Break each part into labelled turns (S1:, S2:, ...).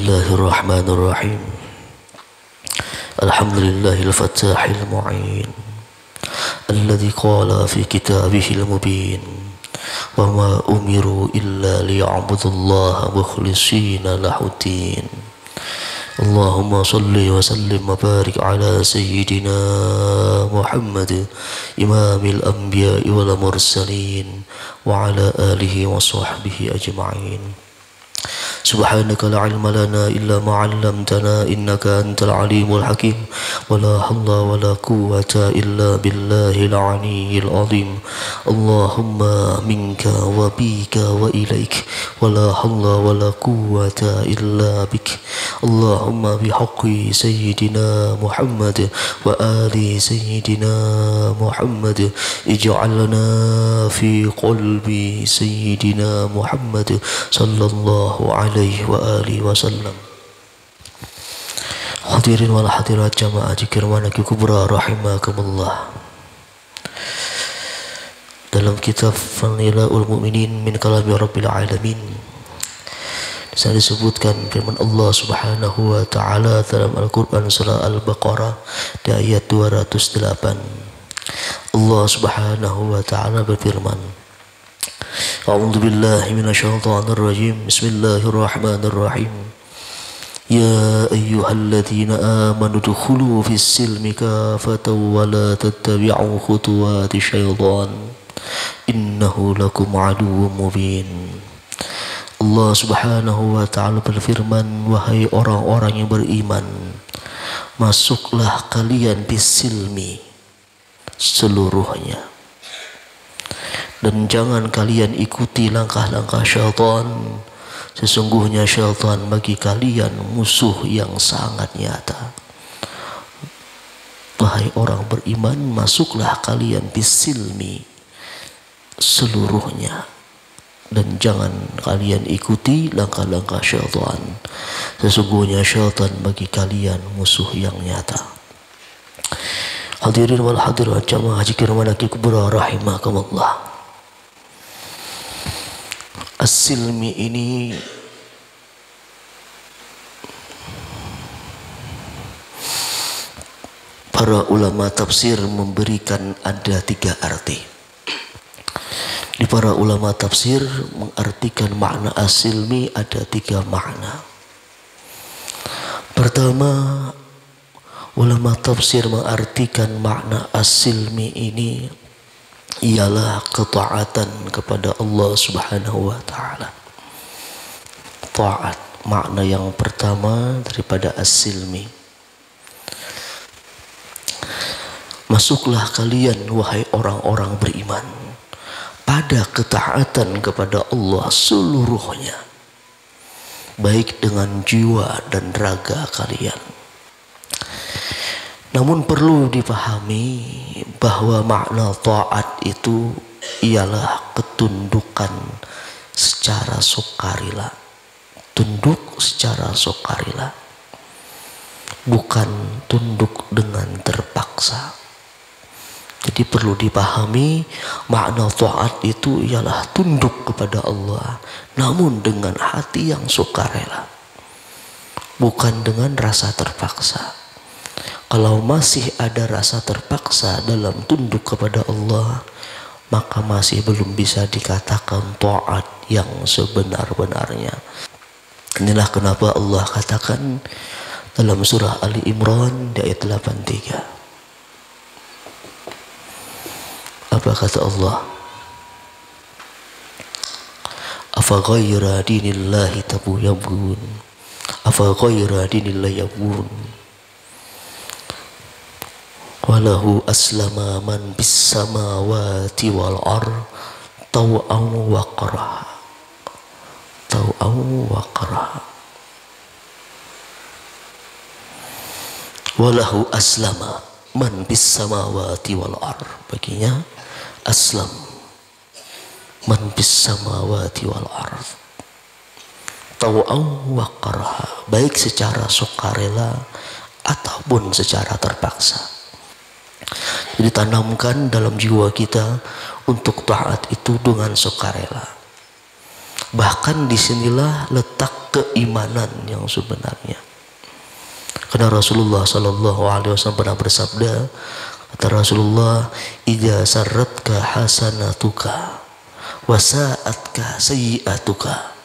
S1: Bismillahirrahmanirrahim. Alhamdulillahil fatahil mu'in alladzi qala fi kitabihil mubin wa ma umiru illa liya'budullaha mukhlishina lahuddin. Allahumma salli wa sallim wa barik ala sayyidina Muhammad imamil anbiya'i wal mursalin wa ala alihi wa sahbihi ajma'in. Subhanaka la ilma lana illa ma 'allamtana innaka antal alimul hakim wa la hawla wa la quwwata illa billahil aliyyil azim. Allahumma minka wa bika wa ilaik wa la hawla wa la quwwata illa bik. Allahumma bihaqqi sayyidina Muhammad wa ali sayyidina Muhammad ij'alna fi qalbi sayyidina Muhammad sallallahu alaihi wa alihi wasallam. Hadirin wal hadirat jamaah zikir manaqib kubra rahimakumullah. Dalam kitab Fadlul Mu'minin min kalami Rabbil Alamin, saya disebutkan firman Allah Subhanahu wa taala dalam Al-Qur'an surah Al-Baqarah di ayat 208. Allah Subhanahu wa taala berfirman, A'udzu billahi minasyaitonir rajim. Bismillahirrahmanirrahim. Ya ayyuhalladzina amanu dukhulu fis silmi kafatan wa la tattabi'u khutuwati syaitan innahu lakum aduwwum mubin. Allah Subhanahu wa taala berfirman, wahai orang-orang yang beriman, masuklah kalian fis silmi seluruhnya, dan jangan kalian ikuti langkah-langkah syaitan. Sesungguhnya syaitan bagi kalian musuh yang sangat nyata. Wahai orang beriman, masuklah kalian bisilmi seluruhnya, dan jangan kalian ikuti langkah-langkah syaitan. Sesungguhnya syaitan bagi kalian musuh yang nyata. Hadirin wal hadirat jamaah zikir manaqib kubra rahimakumullah. As-silmi ini para ulama tafsir memberikan ada 3 arti. Di para ulama tafsir mengartikan makna as-silmi ada 3 makna. Pertama, ulama tafsir mengartikan makna as-silmi ini ialah ketaatan kepada Allah Subhanahu wa taala. Taat, makna yang pertama daripada as-silmi. Masuklah kalian wahai orang-orang beriman pada ketaatan kepada Allah seluruhnya, baik dengan jiwa dan raga kalian. Namun perlu dipahami bahwa makna taat itu ialah ketundukan secara sukarela. Tunduk secara sukarela, bukan tunduk dengan terpaksa. Jadi perlu dipahami makna taat itu ialah tunduk kepada Allah, namun dengan hati yang sukarela, bukan dengan rasa terpaksa. Kalau masih ada rasa terpaksa dalam tunduk kepada Allah, maka masih belum bisa dikatakan taat yang sebenar-benarnya. Inilah kenapa Allah katakan dalam surah Ali Imran di ayat 83. Apa kata Allah? Afa ghaira dinillahi tabghun, afa ghaira dinillahi yabghun, walahu aslama man bis samawati wal ard taw'an wa qaraha, taw'an wa qaraha. Walahu aslama man bis samawati wal ard, baginya aslam man bis samawati wal ard taw'an wa qaraha, baik secara sukarela ataupun secara terpaksa. Jadi tanamkan dalam jiwa kita untuk taat itu dengan sukarela. Bahkan disinilah letak keimanan yang sebenarnya. Karena Rasulullah Sallallahu Alaihi Wasallam pernah bersabda, kata Rasulullah, "Idza sarratka hasanatuka wa sa'atka sayyi'atuka."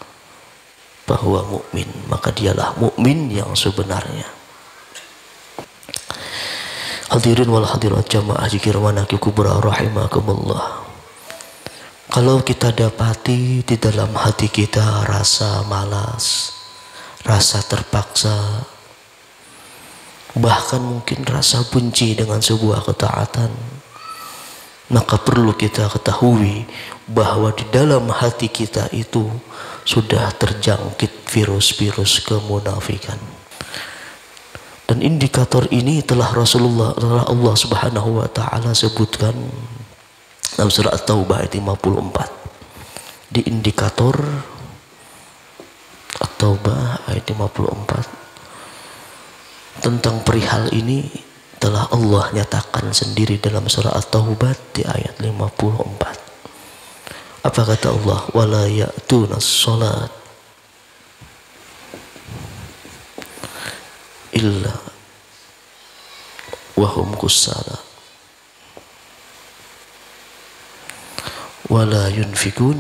S1: Bahwa mukmin, maka dialah mukmin yang sebenarnya. Hadirin wal hadirat jamaah zikir manaqib kubra rahimakumullah. Kalau kita dapati di dalam hati kita rasa malas, rasa terpaksa, bahkan mungkin rasa benci dengan sebuah ketaatan, maka perlu kita ketahui bahwa di dalam hati kita itu sudah terjangkit virus-virus kemunafikan. Dan indikator ini telah Allah Subhanahu wa taala sebutkan dalam surah At-Taubah ayat 54. Di indikator At-Taubah ayat 54 tentang perihal ini telah Allah nyatakan sendiri dalam surah At-Taubah di ayat 54. Apa kata Allah? Wala ya'tunas shalat illa wahum kusala wala yunfikun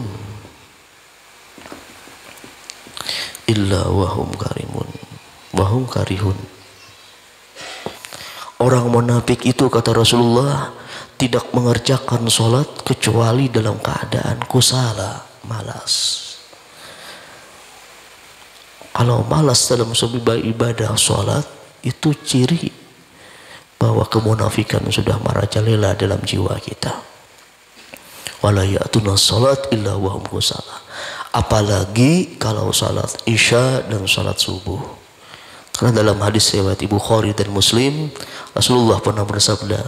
S1: illa wahum karihun. Orang munafik itu, kata Rasulullah, tidak mengerjakan sholat kecuali dalam keadaan kusala, malas. Kalau malas dalam sebuah ibadah sholat, itu ciri bahwa kemunafikan sudah merajalela dalam jiwa kita. Wala ya'tuna sholat illa wahum kusala. Apalagi kalau sholat isya dan sholat subuh. Karena dalam hadis riwayat Bukhari dan Muslim, Rasulullah pernah bersabda,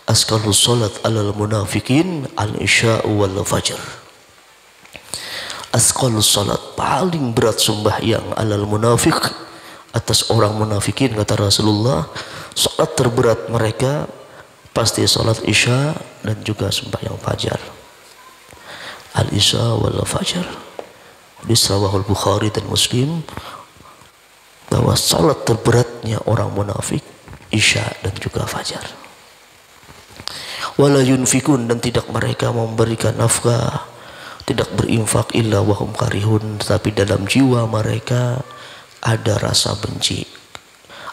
S1: asqalus sholat alal munafikin al-isya wal fajr. Asqalus salat, paling berat sembahyang alal munafik, atas orang munafikin, kata Rasulullah, salat terberat mereka pasti salat isya dan juga sembahyang fajar. Al isya wal fajar. Hadis rawahul Bukhari dan Muslim, bahwa salat terberatnya orang munafik isya dan juga fajar. Wala yunfikun, dan tidak mereka memberikan nafkah, tidak berinfak illa wahum karihun, tetapi dalam jiwa mereka ada rasa benci,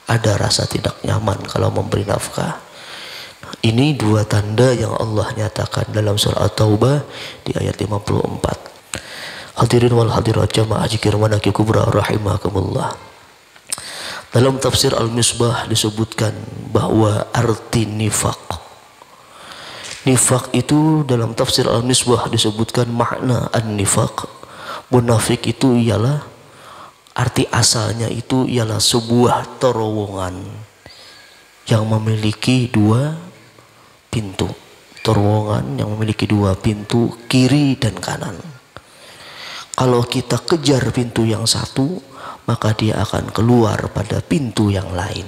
S1: ada rasa tidak nyaman kalau memberi nafkah. Ini dua tanda yang Allah nyatakan dalam surah At-Taubah di ayat 54. Hadirin wal hadirat jamaah zikir manaqib kubra rahimakumullah. Dalam tafsir Al-Misbah disebutkan bahwa arti nifaq, nifaq itu dalam tafsir Al-Misbah disebutkan makna an-nifaq. Munafik itu ialah, arti asalnya itu ialah sebuah terowongan yang memiliki dua pintu. Terowongan yang memiliki dua pintu, kiri dan kanan. Kalau kita kejar pintu yang satu, maka dia akan keluar pada pintu yang lain.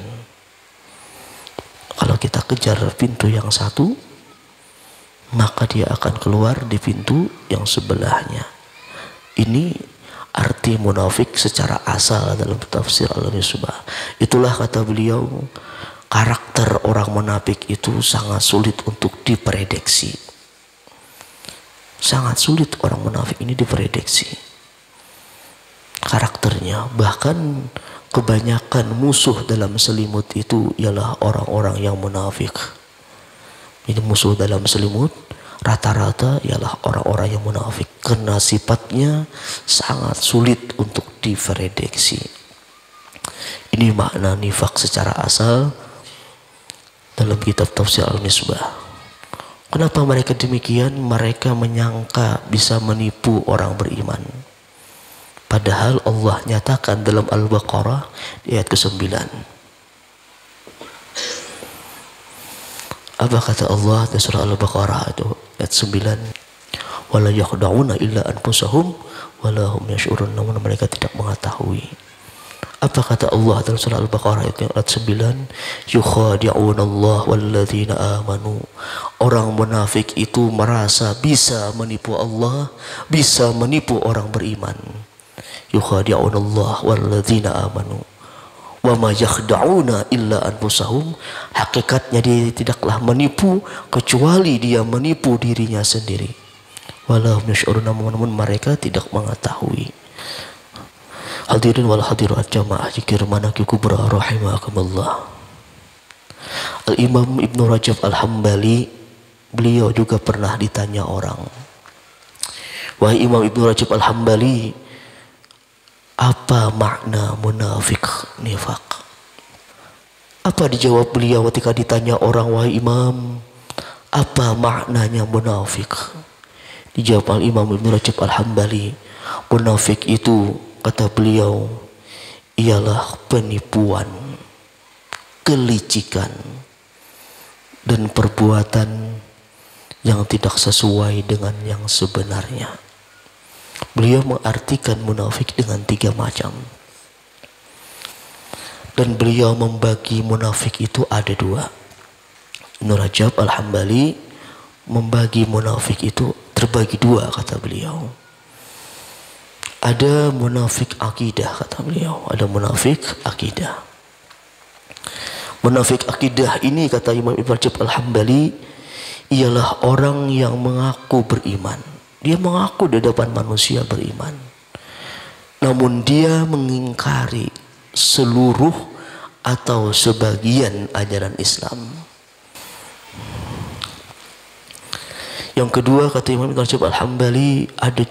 S1: Kalau kita kejar pintu yang satu, maka dia akan keluar di pintu yang sebelahnya. Ini arti munafik secara asal dalam tafsir Al-Misbah. Itulah kata beliau, karakter orang munafik itu sangat sulit untuk diprediksi. Sangat sulit orang munafik ini diprediksi karakternya. Bahkan kebanyakan musuh dalam selimut itu ialah orang-orang yang munafik. Ini musuh dalam selimut rata-rata ialah orang-orang yang munafik, karena sifatnya sangat sulit untuk diprediksi. Ini makna nifak secara asal dalam kitab tafsir Al-Misbah. Kenapa mereka demikian? Mereka menyangka bisa menipu orang beriman, padahal Allah nyatakan dalam Al-Baqarah di ayat ke-9. Apa kata Allah di surah Al-Baqarah itu ayat 9? Wala yakhda'una illa anfusahum wala hum yash'urun. Namun mereka tidak mengetahui Apa kata Allah dalam surah Al-Baqarah ayat 9? Yukhadi'una Allah walladzina amanu. Orang munafik itu merasa bisa menipu Allah, bisa menipu orang beriman. Yukhadi'una Allah walladzina amanu. Wa ma yakhda'una illa anfusahum. Hakikatnya dia tidaklah menipu kecuali dia menipu dirinya sendiri. Walahum yash'urun, namun mereka tidak mengetahui. Hadirin wal hadirat jamaah zikir manaqib kubra rahimakumullah. Al-Imam Ibnu Rajab Al-Hambali, beliau juga pernah ditanya orang, wahai Imam Ibnu Rajab Al-Hambali, apa makna munafik nifaq? Apa dijawab beliau ketika ditanya orang, wahai Imam, apa maknanya munafik? Dijawab Al-Imam Ibnu Rajab Al-Hambali, munafik itu, kata beliau, ialah penipuan, kelicikan, dan perbuatan yang tidak sesuai dengan yang sebenarnya. Beliau mengartikan munafik dengan 3 macam. Dan beliau membagi munafik itu ada 2. Ibnu Rajab Al-Hambali membagi munafik itu terbagi 2, kata beliau. Ada munafik akidah, kata beliau. Ada munafik akidah. Munafik akidah ini, kata Imam Ibnu Rajab Al-Hambali, ialah orang yang mengaku beriman. Dia mengaku di depan manusia beriman, namun dia mengingkari seluruh atau sebagian ajaran Islam. Yang kedua, kata Imam Ibnu Rajab Al-Hambali, ada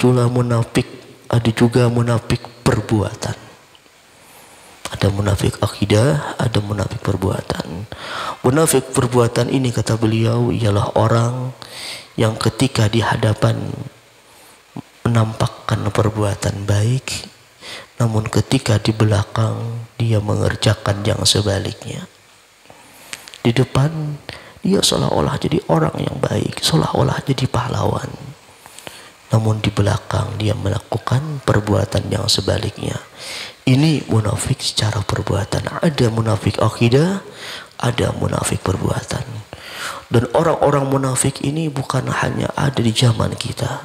S1: juga munafik perbuatan. Ada munafik akidah, ada munafik perbuatan. Munafik perbuatan ini, kata beliau, ialah orang yang ketika di hadapan menampakkan perbuatan baik, namun ketika di belakang dia mengerjakan yang sebaliknya. Di depan dia seolah-olah jadi orang yang baik, seolah-olah jadi pahlawan, namun di belakang dia melakukan perbuatan yang sebaliknya. Ini munafik secara perbuatan. Ada munafik akidah, ada munafik perbuatan. Dan orang-orang munafik ini bukan hanya ada di zaman kita.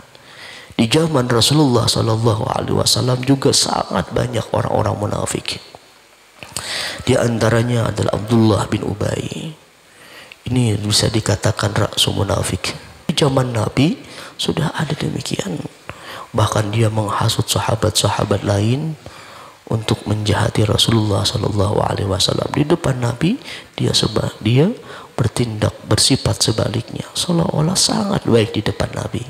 S1: Di zaman Rasulullah SAW juga sangat banyak orang-orang munafik. Di antaranya adalah Abdullah bin Ubay. Ini bisa dikatakan raksu munafik. Di zaman Nabi sudah ada demikian. Bahkan dia menghasut sahabat-sahabat lain untuk menjahati Rasulullah SAW. Di depan Nabi dia bertindak bersifat sebaliknya, seolah-olah sangat baik di depan Nabi,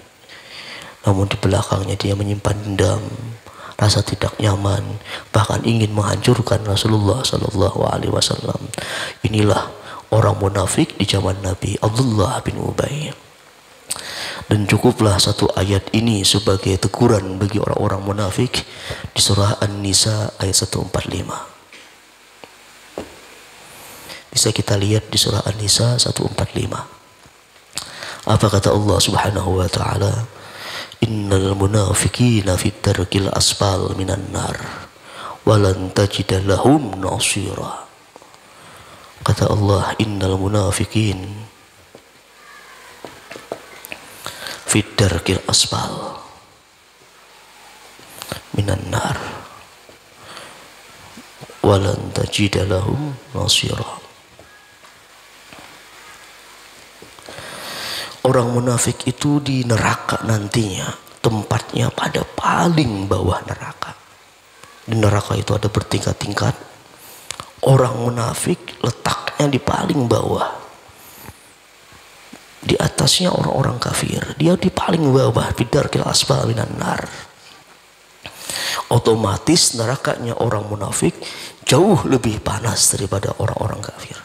S1: namun di belakangnya dia menyimpan dendam, rasa tidak nyaman, bahkan ingin menghancurkan Rasulullah SAW. Inilah orang munafik di zaman Nabi, Abdullah bin Ubay. Dan cukuplah satu ayat ini sebagai teguran bagi orang-orang munafik di surah An-Nisa ayat 145. Bisa kita lihat di surah An-Nisa 145. Apa kata Allah Subhanahu wa taala? Innal munafiqina fit darkil asfal minan nar walan tajida lahum nasira. Kata Allah, innal munafiqin fit darkil asfal minan nar walan tajida lahum nasira. Orang munafik itu di neraka nantinya, tempatnya pada paling bawah neraka. Di neraka itu ada bertingkat-tingkat. Orang munafik letaknya di paling bawah. Di atasnya orang-orang kafir. Dia di paling bawah, bidarkil asfal minan nar. Otomatis nerakanya orang munafik jauh lebih panas daripada orang-orang kafir.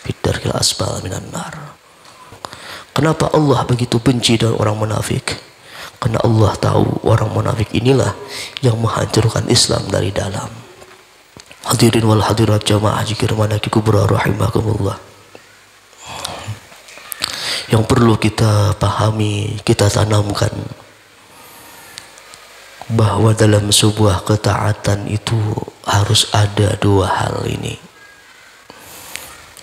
S1: Bidarkil asfal minan nar. Kenapa Allah begitu benci dengan orang munafik? Karena Allah tahu orang munafik inilah yang menghancurkan Islam dari dalam. Hadirin wal hadirat jamaah zikir manaqib kubra rahimakumullah. Yang perlu kita pahami, kita tanamkan bahwa dalam sebuah ketaatan itu harus ada dua hal ini.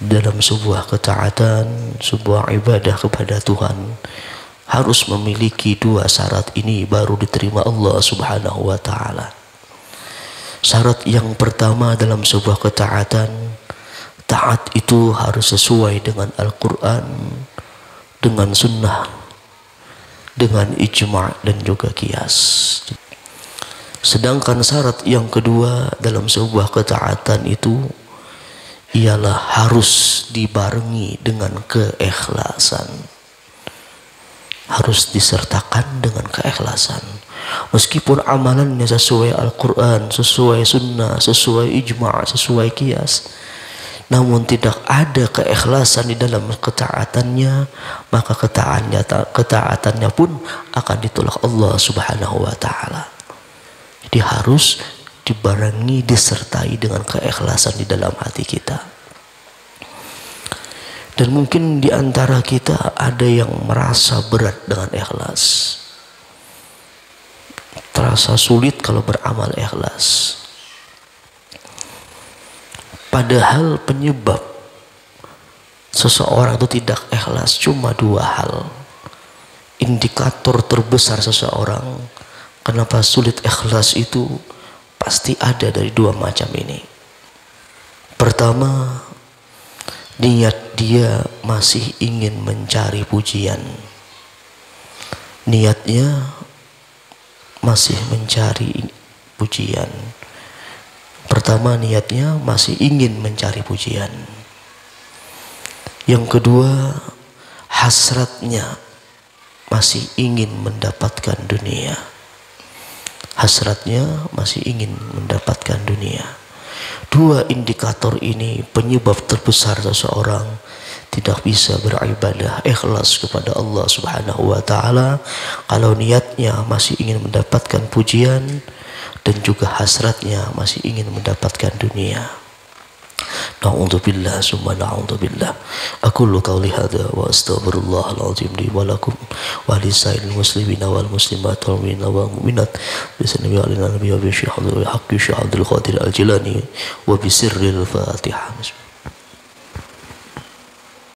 S1: Dalam sebuah ketaatan, sebuah ibadah kepada Tuhan harus memiliki dua syarat ini baru diterima Allah Subhanahu wa ta'ala. Syarat yang pertama dalam sebuah ketaatan, taat itu harus sesuai dengan Al-Quran, dengan sunnah, dengan ijma' dan juga qiyas. Sedangkan syarat yang kedua dalam sebuah ketaatan itu ialah harus dibarengi dengan keikhlasan, harus disertakan dengan keikhlasan. Meskipun amalannya sesuai Al-Quran, sesuai sunnah, sesuai ijma', sesuai qiyas, namun tidak ada keikhlasan di dalam ketaatannya, maka ketaatannya pun akan ditolak Allah Subhanahu wa ta'ala. Jadi harus dibarengi, disertai dengan keikhlasan di dalam hati kita. Dan mungkin di antara kita ada yang merasa berat dengan ikhlas, terasa sulit kalau beramal ikhlas. Padahal penyebab seseorang itu tidak ikhlas cuma dua hal. Indikator terbesar seseorang kenapa sulit ikhlas itu pasti ada dari dua macam ini. Pertama, niat dia masih ingin mencari pujian. Niatnya masih mencari pujian. Pertama, niatnya masih ingin mencari pujian. Yang kedua, hasratnya masih ingin mendapatkan dunia. Hasratnya masih ingin mendapatkan dunia. Dua indikator ini penyebab terbesar seseorang tidak bisa beribadah ikhlas kepada Allah Subhanahu wa ta'ala kalau niatnya masih ingin mendapatkan pujian dan juga hasratnya masih ingin mendapatkan dunia. Na'udzubillah summa na'udzubillah. Aqulu qawli hadza wa astaghfirullahal azim li wa lakum wa lisairil muslimina wal muslimat wal mu'minina wal mu'minat bi sanami alina nabiyyi wa bi syahadil haqqi syahadil qadir al jilani wa bi sirril fatihah.